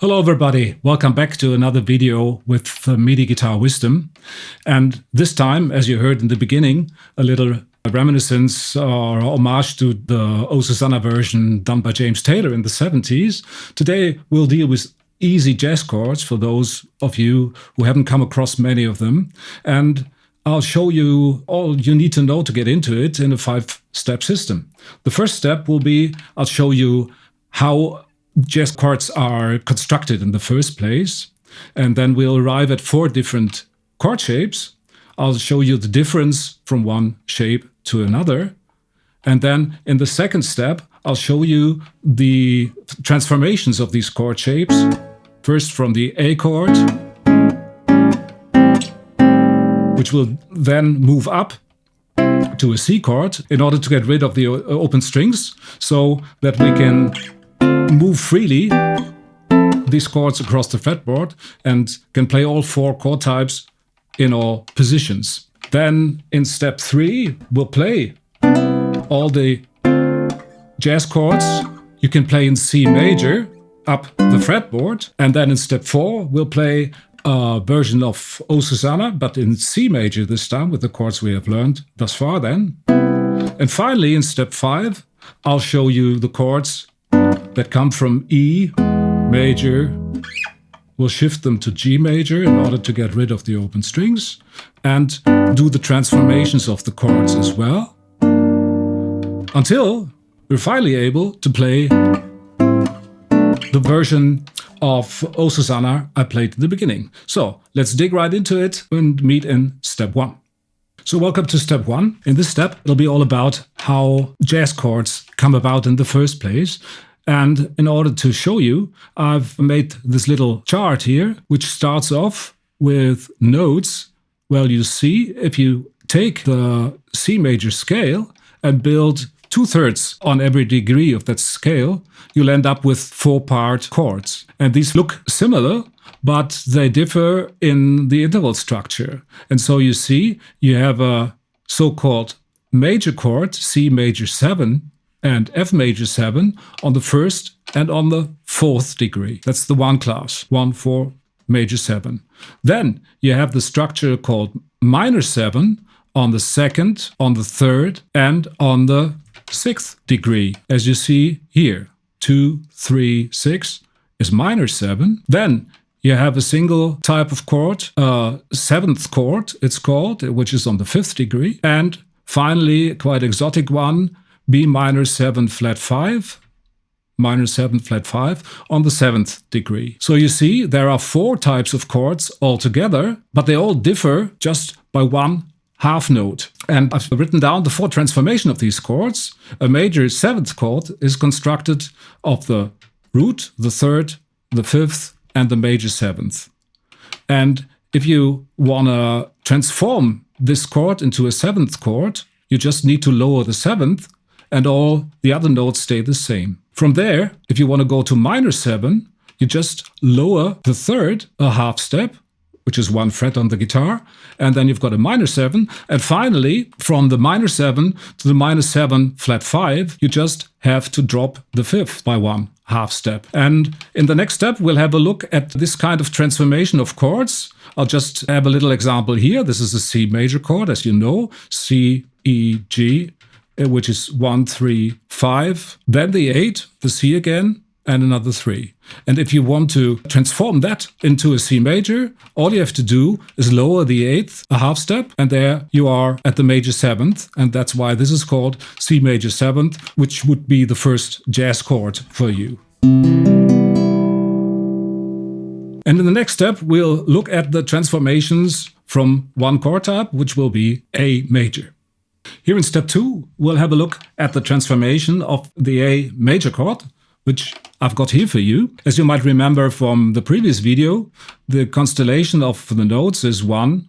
Hello everybody, welcome back to another video with MIDI Guitar Wisdom. And this time, as you heard in the beginning, a little reminiscence or homage to the O Susanna version done by James Taylor in the 70s. Today we'll deal with easy jazz chords for those of you who haven't come across many of them. And I'll show you all you need to know to get into it in a 5-step system. The first step will be, I'll show you how jazz chords are constructed in the first place, and then we'll arrive at 4 different chord shapes. I'll show you the difference from one shape to another, and then in the second step I'll show you the transformations of these chord shapes, first from the A chord, which will then move up to a C chord in order to get rid of the open strings so that we can move freely these chords across the fretboard and can play all 4 chord types in all positions. Then in step 3 we'll play all the jazz chords you can play in C major up the fretboard, and then in step 4 we'll play a version of O Susanna but in C major this time with the chords we have learned thus far then. And finally in step 5 I'll show you the chords that come from E major. We'll shift them to G major in order to get rid of the open strings and do the transformations of the chords as well, until we're finally able to play the version of O Susanna I played in the beginning. So let's dig right into it and meet in step 1. So welcome to step 1. In this step it'll be all about how jazz chords come about in the first place. And in order to show you, I've made this little chart here, which starts off with notes. Well, you see, if you take the C major scale and build 2/3 on every degree of that scale, you'll end up with 4-part chords. And these look similar, but they differ in the interval structure. And so you see, you have a so-called major chord, C major 7, and F major 7 on the 1st and on the 4th degree. That's the 1 class, 1, 4, major 7. Then you have the structure called minor 7 on the 2nd, on the 3rd, and on the 6th degree. As you see here, 2, 3, 6 is minor 7. Then you have a single type of chord, 7th chord it's called, which is on the 5th degree. And finally, a quite exotic one, B minor 7 flat 5, minor 7 flat 5 on the 7th degree. So you see there are 4 types of chords altogether, but they all differ just by 1 half note. And I've written down the 4 transformation of these chords. A major 7th chord is constructed of the root, the 3rd, the 5th, and the major 7th. And if you want to transform this chord into a 7th chord, you just need to lower the 7th and all the other notes stay the same. From there, if you want to go to minor 7, you just lower the 3rd a half step, which is 1 fret on the guitar, and then you've got a minor 7. And finally, from the minor 7 to the minor 7 flat 5, you just have to drop the 5th by 1 half step. And in the next step, we'll have a look at this kind of transformation of chords. I'll just have a little example here. This is a C major chord, as you know, C, E, G, which is 1, 3, 5, then the 8, the C again, and another 3. And if you want to transform that into a C major, all you have to do is lower the 8th a half step, and there you are at the major 7th, and that's why this is called C major 7th, which would be the first jazz chord for you. And in the next step, we'll look at the transformations from one chord type, which will be A major. Here in step 2, we'll have a look at the transformation of the A major chord, which I've got here for you. As you might remember from the previous video, the constellation of the notes is 1,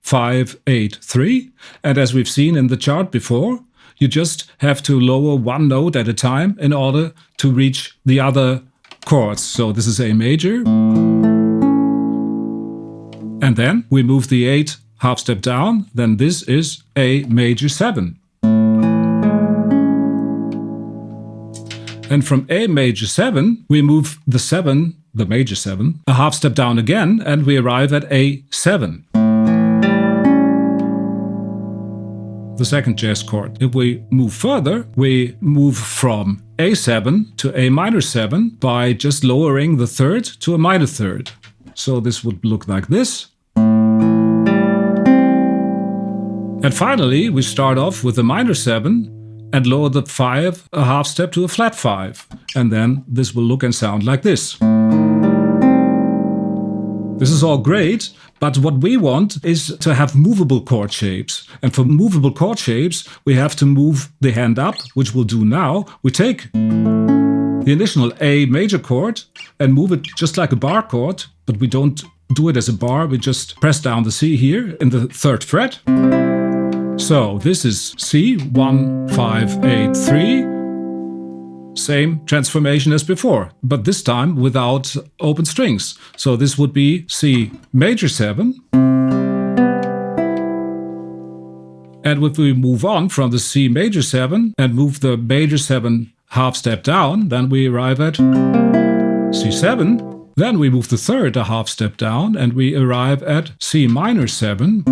5, 8, 3. And as we've seen in the chart before, you just have to lower one note at a time in order to reach the other chords. So this is A major. And then we move the 8 half step down. Then this is A major 7. And from A major 7, we move the 7, the major 7, a half step down again, and we arrive at A7. The second jazz chord. If we move further, we move from A7 to A minor 7 by just lowering the third to a minor third. So this would look like this. And finally, we start off with a minor 7 and lower the 5 a half step to a flat 5. And then this will look and sound like this. This is all great, but what we want is to have movable chord shapes. And for movable chord shapes, we have to move the hand up, which we'll do now. We take the initial A major chord and move it just like a bar chord, but we don't do it as a bar. We just press down the C here in the 3rd fret. So this is C, 1, 5, 8, 3. Same transformation as before, but this time without open strings. So this would be C major 7. And if we move on from the C major 7 and move the major 7 half step down, then we arrive at C7. Then we move the third a half step down and we arrive at C minor 7.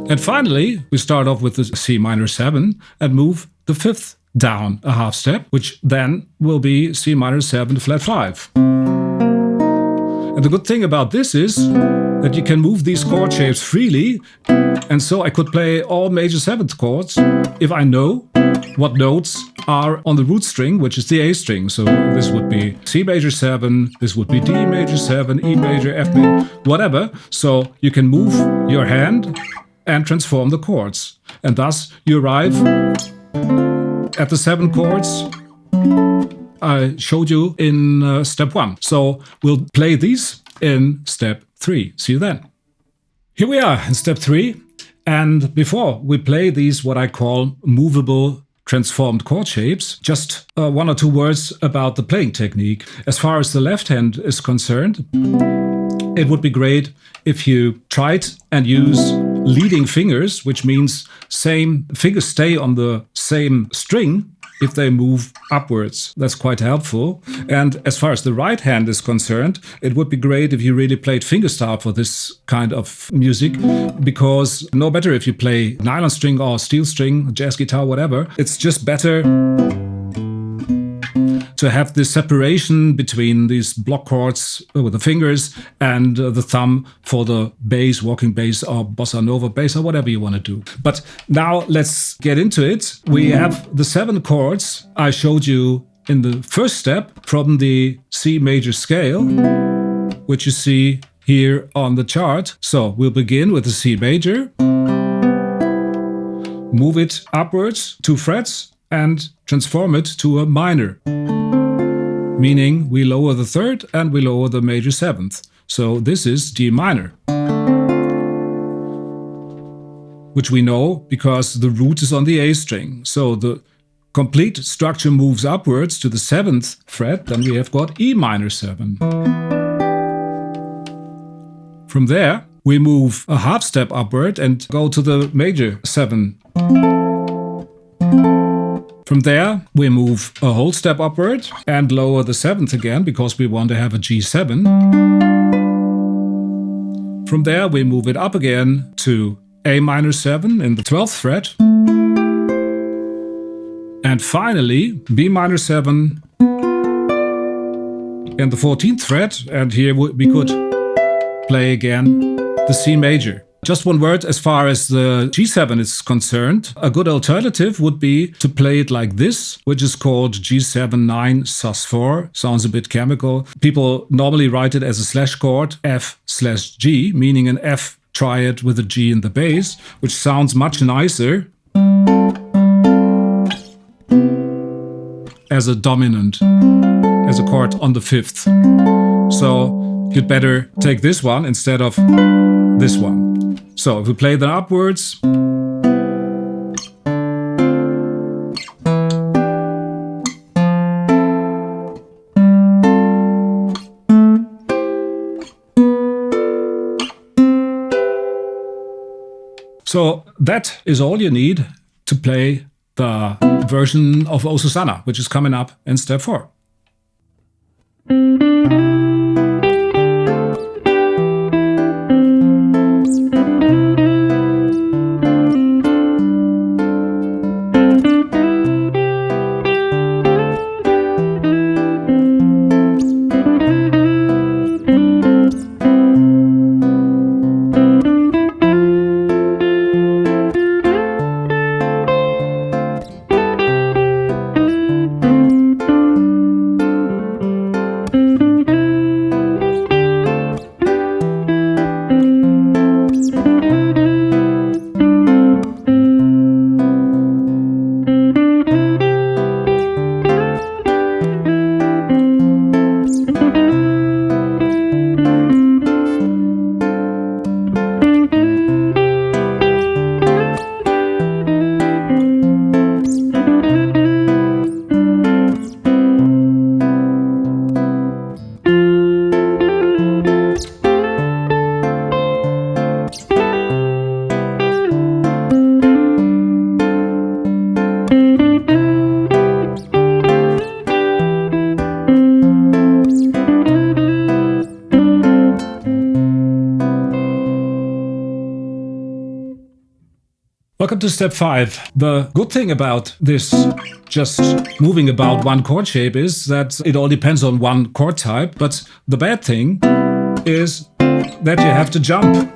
And finally, we start off with the C minor 7 and move the 5th down a half step, which then will be C minor 7 flat 5. And the good thing about this is that you can move these chord shapes freely. And so I could play all major 7th chords if I know what notes are on the root string, which is the A string. So this would be C major 7, this would be D major 7, E major, F major, whatever. So you can move your hand and transform the chords. And thus you arrive at the 7 chords I showed you in step 1. So we'll play these in step 3. See you then. Here we are in step 3. And before we play these, what I call movable transformed chord shapes, just 1 or 2 words about the playing technique. As far as the left hand is concerned, it would be great if you tried and use leading fingers, which means same fingers stay on the same string if they move upwards. That's quite helpful. And as far as the right hand is concerned, it would be great if you really played fingerstyle for this kind of music, because no matter if you play nylon string or steel string, jazz guitar, whatever, it's just better to have this separation between these block chords with the fingers and the thumb for the bass, walking bass or bossa nova bass or whatever you want to do. But now let's get into it. We have the 7 chords I showed you in the first step from the C major scale, which you see here on the chart. So we'll begin with the C major, move it upwards 2 frets and transform it to a minor. Meaning we lower the 3rd and we lower the major 7th. So this is D minor, which we know because the root is on the A string. So the complete structure moves upwards to the 7th fret, then we have got E minor 7. From there, we move a half step upward and go to the major 7. From there, we move a whole step upward and lower the 7th again because we want to have a G7. From there, we move it up again to A minor 7 in the 12th fret. And finally, B minor 7 in the 14th fret. And here we could play again the C major. Just one word as far as the G7 is concerned. A good alternative would be to play it like this, which is called G7-9 sus4. Sounds a bit chemical. People normally write it as a slash chord, F/G, meaning an F triad with a G in the bass, which sounds much nicer as a dominant, as a chord on the fifth. So you'd better take this one instead of this one. So if we play them upwards, so that is all you need to play the version of O Susanna, which is coming up in step 4. Welcome to step 5. The good thing about this just moving about one chord shape is that it all depends on one chord type, but the bad thing is that you have to jump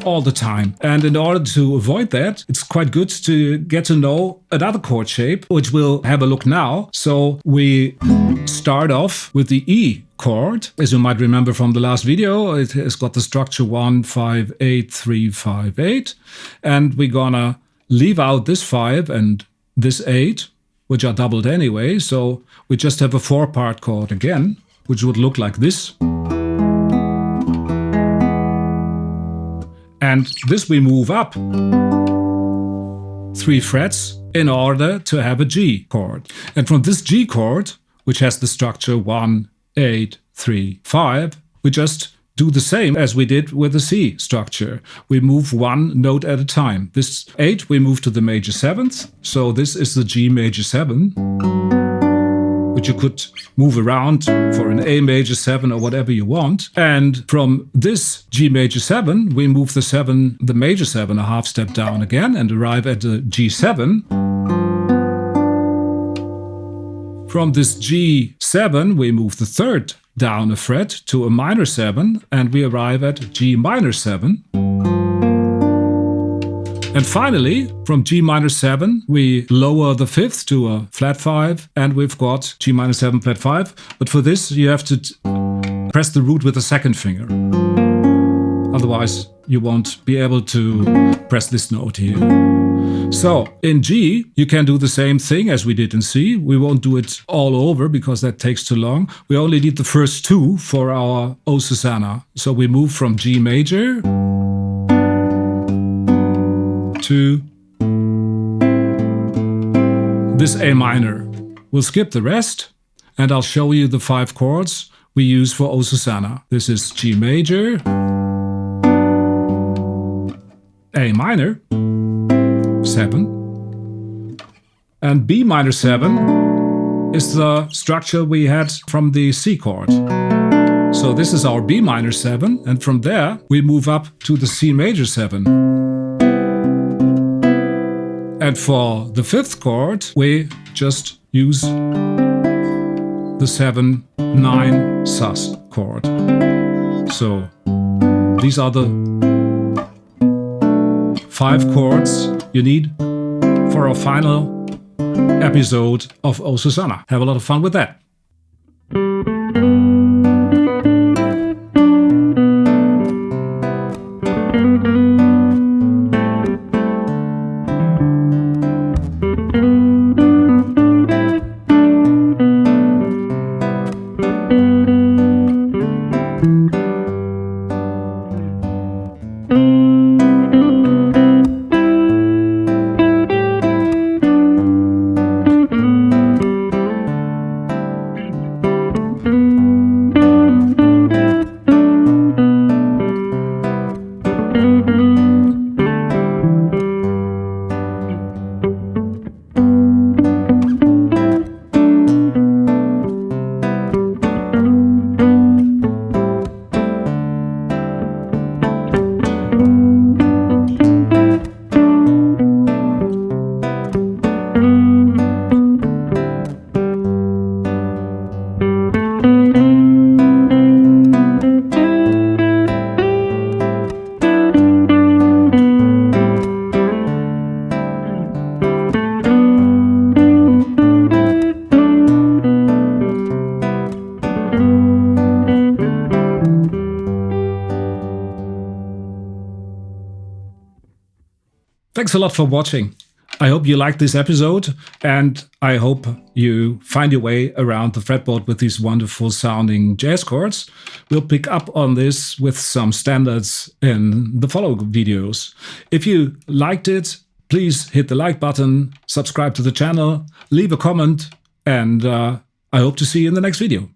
all the time. And in order to avoid that, it's quite good to get to know another chord shape, which we'll have a look now. So we start off with the E chord. As you might remember from the last video, it has got the structure 1, 5, 8, 3, 5, 8. And we're gonna leave out this 5 and this 8, which are doubled anyway. So we just have a 4-part chord again, which would look like this. And this we move up 3 frets in order to have a G chord. And from this G chord, which has the structure 1, 8, 3, 5, we just do the same as we did with the C structure. We move one note at a time. This 8 we move to the major 7th. So this is the G major 7, which you could move around for an A major 7 or whatever you want. And from this G major 7, we move the major 7 a half step down again and arrive at the G7. From this G7, we move the 3rd down a fret to a minor 7, and we arrive at G minor 7. And finally, from G minor 7, we lower the 5th to a flat 5, and we've got G minor 7 flat 5. But for this, you have to press the root with the 2nd finger. Otherwise, you won't be able to press this note here. So in G, you can do the same thing as we did in C. We won't do it all over because that takes too long. We only need the first 2 for our O Susanna. So we move from G major to this A minor. We'll skip the rest and I'll show you the 5 chords we use for O Susanna. This is G major, A minor, 7, and B minor 7 is the structure we had from the C chord. So this is our B minor 7, and from there we move up to the C major 7. And for the 5th chord, we just use the 7-9 sus chord. So these are the 5 chords you need for a final episode of O Susanna. Have a lot of fun with that. Thanks a lot for watching. I hope you liked this episode, and I hope you find your way around the fretboard with these wonderful sounding jazz chords. We'll pick up on this with some standards in the following videos. If you liked it, please hit the like button, subscribe to the channel, leave a comment, and I hope to see you in the next video.